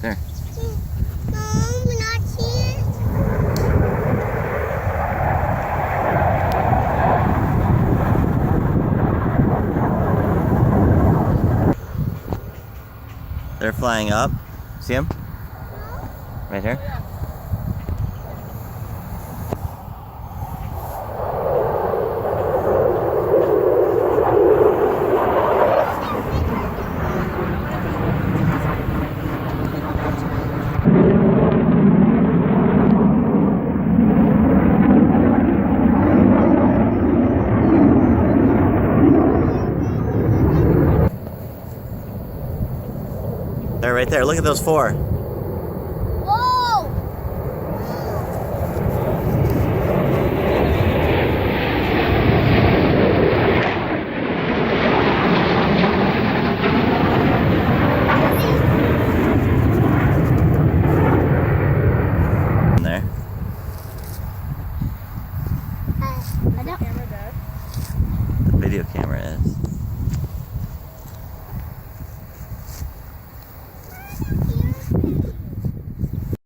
There. Mom, not here. They're flying up. See them? Right here. They're right there. Look at those 4. Whoa! In there. I don't. The video camera is.